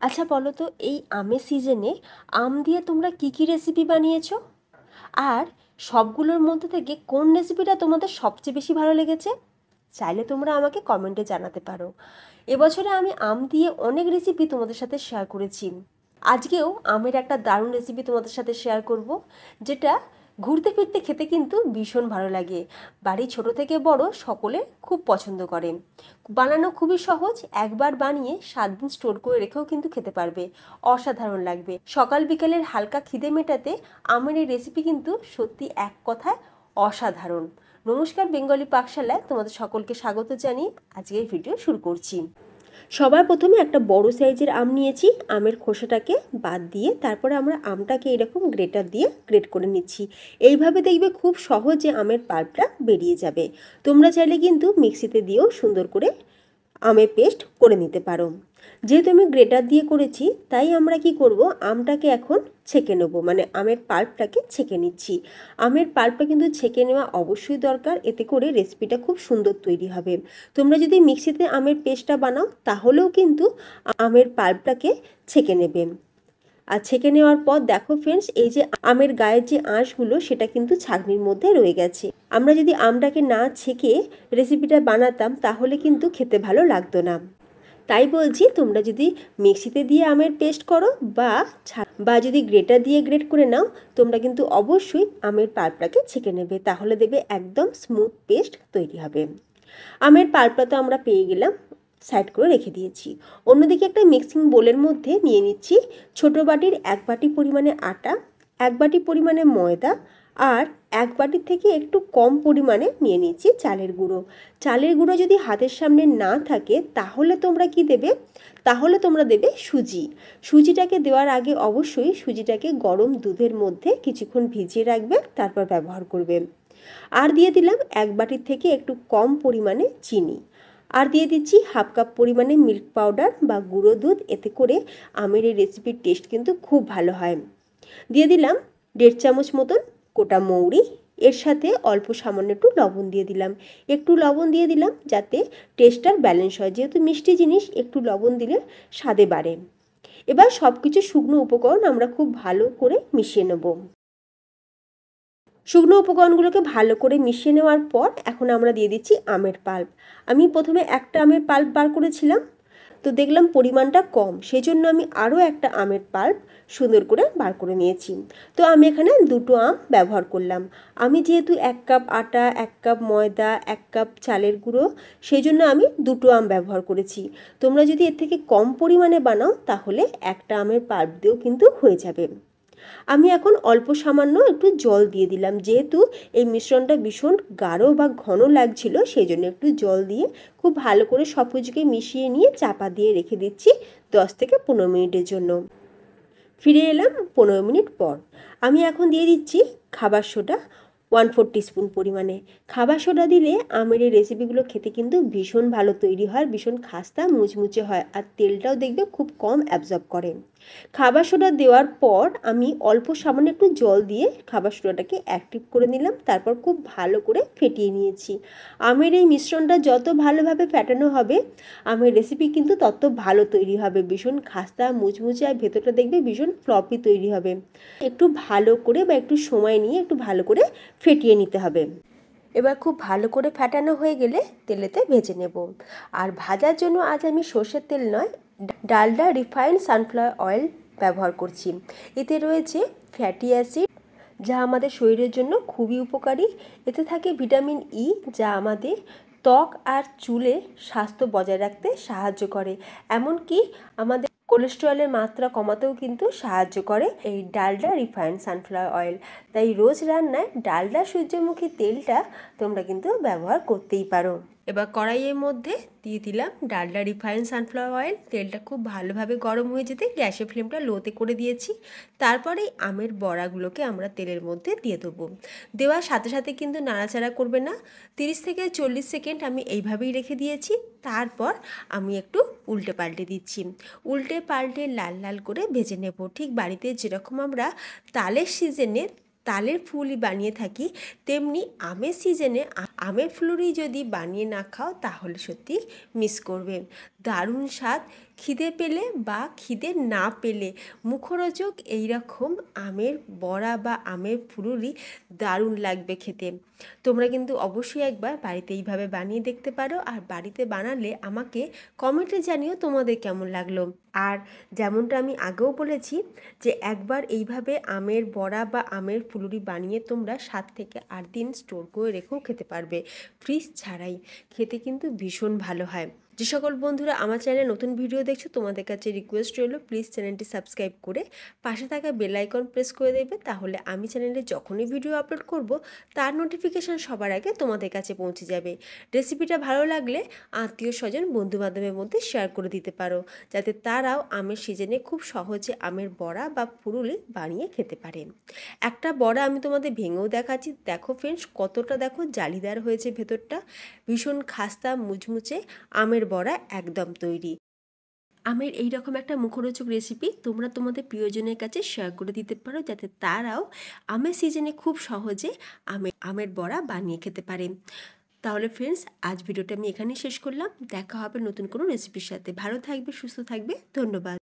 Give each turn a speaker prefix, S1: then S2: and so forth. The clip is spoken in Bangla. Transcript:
S1: আচ্ছা বলো তো, এই আমের সিজনে আম দিয়ে তোমরা কি কি রেসিপি বানিয়েছো? আর সবগুলোর মধ্যে থেকে কোন রেসিপিটা তোমাদের সবচেয়ে বেশি ভালো লেগেছে? চাইলে তোমরা আমাকে কমেন্টে জানাতে পারো। এবছরে আমি আম দিয়ে অনেক রেসিপি তোমাদের সাথে শেয়ার করেছি। আজকেও আমের একটা দারুণ রেসিপি তোমাদের সাথে শেয়ার করব, যেটা ঘুরতে ফিরতে খেতে কিন্তু ভীষণ ভালো লাগে। বাড়ির ছোট থেকে বড় সকলে খুব পছন্দ করে। বানানো খুবই সহজ, একবার বানিয়ে 7 দিন স্টোর করে রেখেও কিন্তু খেতে পারবে। অসাধারণ লাগবে। সকাল বিকেলের হালকা খিদে মেটাতে আমের এই রেসিপি কিন্তু সত্যি এক কথায় অসাধারণ। নমস্কার, বেঙ্গলি পাকশালায় তোমাদের সকলকে স্বাগত জানিয়ে আজকের ভিডিও শুরু করছি। সবার প্রথমে একটা বড় সাইজের আম নিয়েছি। আমের খোসাটাকে বাদ দিয়ে তারপরে আমরা আমটাকে এরকম গ্রেটার দিয়ে গ্রেট করে নিচ্ছি। এইভাবে দেখবে খুব সহজে আমের পাল্পটা বেরিয়ে যাবে। তোমরা চাইলে কিন্তু মিক্সিতে দিয়েও সুন্দর করে আমের পেস্ট করে নিতে পারো। যেহেতু আমি গ্রেটার দিয়ে করেছি, তাই আমরা কি করব, আমটাকে এখন ছেঁকে নেব, মানে আমের পাল্পটাকে ছেঁকে নিচ্ছি। আমের পাল্পটা কিন্তু ছেঁকে নেওয়া অবশ্যই দরকার, এতে করে রেসিপিটা খুব সুন্দর তৈরি হবে। তোমরা যদি মিক্সিতে আমের পেস্টটা বানাও তাহলেও কিন্তু আমের পাল্পটাকে ছেঁকে নেবে। আর ছেঁকে নেওয়ার পর দেখো ফ্রেন্ডস, এই যে আমের গায়ের যে আঁশগুলো সেটা কিন্তু ছাঁকনির মধ্যে রয়ে গেছে। আমরা যদি আমটাকে না ছেঁকে রেসিপিটা বানাতাম তাহলে কিন্তু খেতে ভালো লাগতো না। তাই বলছি, তোমরা যদি মিক্সিতে দিয়ে আমের পেস্ট করো বা যদি গ্রেটার দিয়ে গ্রেট করে নাও, তোমরা কিন্তু অবশ্যই আমের পাল্পটাকে ছেঁকে নেবে, তাহলে দেবে একদম স্মুথ পেস্ট তৈরি হবে। আমের পাল্পটা তো আমরা পেয়ে গেলাম, সাইড করে রেখে দিয়েছি। অন্যদিকে একটা মিক্সিং বোলের মধ্যে নিয়ে নিচ্ছি ছোটো বাটির 1 বাটি পরিমাণে আটা, 1 বাটি পরিমাণে ময়দা, আর 1 বাটির থেকে একটু কম পরিমাণে নিয়ে নিচ্ছি চালের গুঁড়ো। চালের গুঁড়ো যদি হাতের সামনে না থাকে তাহলে তোমরা দেবে সুজি। সুজিটাকে দেওয়ার আগে অবশ্যই সুজিটাকে গরম দুধের মধ্যে কিছুক্ষণ ভিজিয়ে রাখবে, তারপর ব্যবহার করবে। আর দিয়ে দিলাম 1 বাটির থেকে একটু কম পরিমাণে চিনি। আর দিয়ে দিচ্ছি 1/2 কাপ পরিমাণে মিল্ক পাউডার বা গুঁড়ো দুধ, এতে করে আমের এই রেসিপির টেস্ট কিন্তু খুব ভালো হয়। দিয়ে দিলাম 1.5 চামচ মতন গোটা মৌরি। এর সাথে অল্প সামান্য একটু লবণ দিয়ে দিলাম। একটু লবণ দিয়ে দিলাম যাতে টেস্টটার ব্যালেন্স হয়, যেহেতু মিষ্টি জিনিস একটু লবণ দিলে স্বাদে বাড়ে। এবার সব কিছু শুকনো উপকরণ আমরা খুব ভালো করে মিশিয়ে নেব। শুকনো উপকরণগুলোকে ভালো করে মিশিয়ে নেওয়ার পর এখন আমরা দিয়ে দিচ্ছি আমের পাল্প। আমি প্রথমে একটা আমের পাল্প বার করেছিলাম, তো দেখলাম পরিমাণটা কম, সেই জন্য আমি আরও একটা আমের পাল্প সুন্দর করে বার করে নিয়েছি। তো আমি এখানে 2টো আম ব্যবহার করলাম। আমি যেহেতু 1 কাপ আটা, 1 কাপ ময়দা, 1 কাপ চালের গুঁড়ো, সেই জন্য আমি 2টো আম ব্যবহার করেছি। তোমরা যদি এর থেকে কম পরিমাণে বানাও তাহলে একটা আমের পাল্প দিয়েও কিন্তু হয়ে যাবে। আমি এখন অল্প সামান্য একটু জল দিয়ে দিলাম, যেহেতু এই মিশ্রণটা ভীষণ গাঢ় বা ঘন লাগছিল, সেই জন্য একটু জল দিয়ে খুব ভালো করে সব কিছুকে মিশিয়ে নিয়ে চাপা দিয়ে রেখে দিচ্ছি 10 থেকে 15 মিনিটের জন্য। ফিরে এলাম 15 মিনিট পর। আমি এখন দিয়ে দিচ্ছি খাবার সোডা 1/4 টিস্পুন পরিমাণে। খাবার সোডা দিলে আমের এই রেসিপিগুলো খেতে কিন্তু ভীষণ ভালো তৈরি হয়, ভীষণ খাস্তা মুচমুচে হয়, আর তেলটাও দেখবে খুব কম অ্যাবজর্ব করে। খাবার সোডা দেওয়ার পর আমি অল্প সামান্য একটু জল দিয়ে খাবার সোডাটাকে অ্যাক্টিভ করে নিলাম, তারপর খুব ভালো করে ফেটিয়ে নিয়েছি। আমের এই মিশ্রণটা যত ভালোভাবে ফেটানো হবে আমের রেসিপি কিন্তু তত ভালো তৈরি হবে, ভীষণ খাস্তা মুচমুচে, আর ভেতরটা দেখবে ভীষণ ফ্লপি তৈরি হবে। একটু ভালো করে বা একটু সময় নিয়ে একটু ভালো করে ফেটিয়ে নিতে হবে। এবার খুব ভালো করে ফেটানো হয়ে গেলে তেলেতে ভেজে নেব। আর ভাজার জন্য আজ আমি সর্ষের তেল নয়, ডালডা রিফাইন্ড সানফ্লাওয়ার অয়েল ব্যবহার করছি। এতে রয়েছে ফ্যাটি অ্যাসিড, যা আমাদের শরীরের জন্য খুবই উপকারী। এতে থাকে ভিটামিন ই, যা আমাদের ত্বক আর চুলের স্বাস্থ্য বজায় রাখতে সাহায্য করে, এমনকি আমাদের কোলেস্টেরলের মাত্রা কমাতেও কিন্তু সাহায্য করে এই ডালডা রিফাইন্ড সানফ্লাওয়ার অয়েল। তাই রোজ রান্নায় ডালডা সূর্যমুখী তেলটা তোমরা কিন্তু ব্যবহার করতেই পারো। এবার কড়াইয়ের মধ্যে দিয়ে দিলাম ডালডা রিফাইন্ড সানফ্লাওয়ার অয়েল। তেলটা খুব ভালোভাবে গরম হয়ে যেতে গ্যাসের ফ্লেমটা লোতে করে দিয়েছি। তারপরে আমের বড়াগুলোকে আমরা তেলের মধ্যে দিয়ে দেবো। দেওয়ার সাথে সাথে কিন্তু নাড়াচাড়া করবে না, 30 থেকে 40 সেকেন্ড আমি এইভাবেই রেখে দিয়েছি। তারপর আমি একটু উল্টে পাল্টে দিচ্ছি। উল্টে পাল্টে লাল লাল করে ভেজে নেব, ঠিক বাড়িতে যেরকম আমরা তালের সিজনে তালের ফুলই বানিয়ে থাকি, তেমনি আমের সিজনে আমের ফুলই যদি বানিয়ে না খাও তাহলে সত্যি মিস করবে। দারুণ স্বাদ, খিদে পেলে বা খিদে না পেলে মুখরোচক এইরকম আমের বড়া বা আমের ফুলুরি দারুণ লাগবে খেতে। তোমরা কিন্তু অবশ্যই একবার বাড়িতে এইভাবে বানিয়ে দেখতে পারো, আর বাড়িতে বানালে আমাকে কমেন্টে জানিও তোমাদের কেমন লাগলো। আর যেমনটা আমি আগেও বলেছি যে একবার এইভাবে আমের বড়া বা আমের ফুলুরি বানিয়ে তোমরা 7 থেকে 8 দিন স্টোর করে রেখেও খেতে পারবে, ফ্রিজ ছাড়াই। খেতে কিন্তু ভীষণ ভালো হয়। যে সকল বন্ধুরা আমার চ্যানেলে নতুন ভিডিও দেখছো, তোমাদের কাছে রিকোয়েস্ট রইল প্লিজ চ্যানেলটি সাবস্ক্রাইব করে পাশে থাকা বেল আইকন প্রেস করে দেবে, তাহলে আমি চ্যানেলে যখনই ভিডিও আপলোড করব তার নোটিফিকেশান সবার আগে তোমাদের কাছে পৌঁছে যাবে। রেসিপিটা ভালো লাগলে আত্মীয় স্বজন বন্ধুবান্ধবের মধ্যে শেয়ার করে দিতে পারো, যাতে তারাও আমের সিজনে খুব সহজে আমের বড়া বা ফুলুরি বানিয়ে খেতে পারে। একটা বড়া আমি তোমাদের ভেঙেও দেখাচ্ছি, দেখো ফ্রেন্ডস কতটা দেখো জালিদার হয়েছে ভেতরটা, ভীষণ খাস্তা মুচমুচে আমের বড়া একদম তৈরি। আমের এইরকম একটা মুখরোচক রেসিপি তোমরা তোমাদের প্রিয়জনের কাছে শেয়ার করে দিতে পারো, যাতে তারাও আমের সিজনে খুব সহজে আমের বড়া বানিয়ে খেতে পারে। তাহলে ফ্রেন্ডস আজ ভিডিওটা আমি এখানেই শেষ করলাম, দেখা হবে নতুন কোনো রেসিপির সাথে। ভালো থাকবে, সুস্থ থাকবে, ধন্যবাদ।